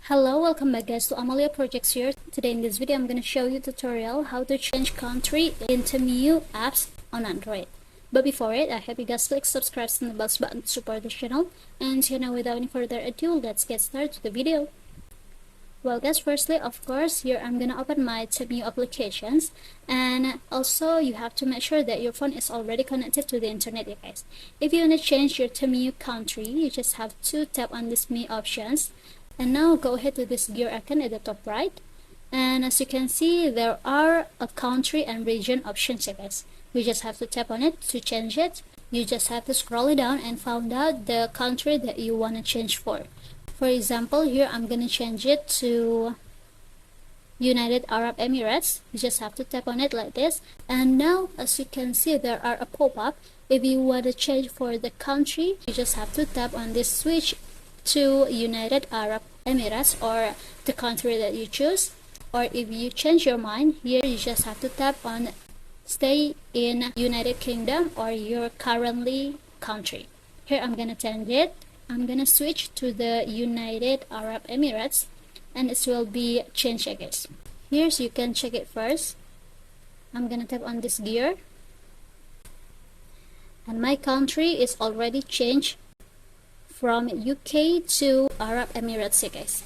Hello, welcome back guys to Amalia Projects here. Today in this video I'm going to show you a tutorial how to change country in Temu apps on Android. But before it, I hope you guys click subscribe and the bell button to support the channel. And now without any further ado, let's get started with the video. Well guys, firstly of course here I'm going to open my Temu applications, and also you have to make sure that your phone is already connected to the internet guys. If you want to change your Temu country, you just have to tap on this Me options. And now go ahead to this gear icon at the top right, and as you can see there are a country and region options guys. You just have to tap on it to change it. You just have to scroll it down and find out the country that you want to change for. For example, here I'm going to change it to United Arab Emirates. You just have to tap on it like this, and now as you can see there are a pop-up. If you want to change for the country, you just have to tap on this switch to United Arab Emirates or the country that you choose. Or if you change your mind, here you just have to tap on stay in United Kingdom or your currently country. Here I'm gonna change it. I'm gonna switch to the United Arab Emirates, and it will be changed again. Here so you can check it first. I'm gonna tap on this gear, and my country is already changed from UK to Arab Emirates guys.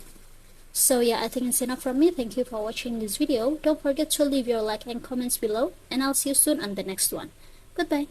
So yeah, I think it's enough from me. Thank you for watching this video. Don't forget to leave your like and comments below, and I'll see you soon on the next one. Goodbye.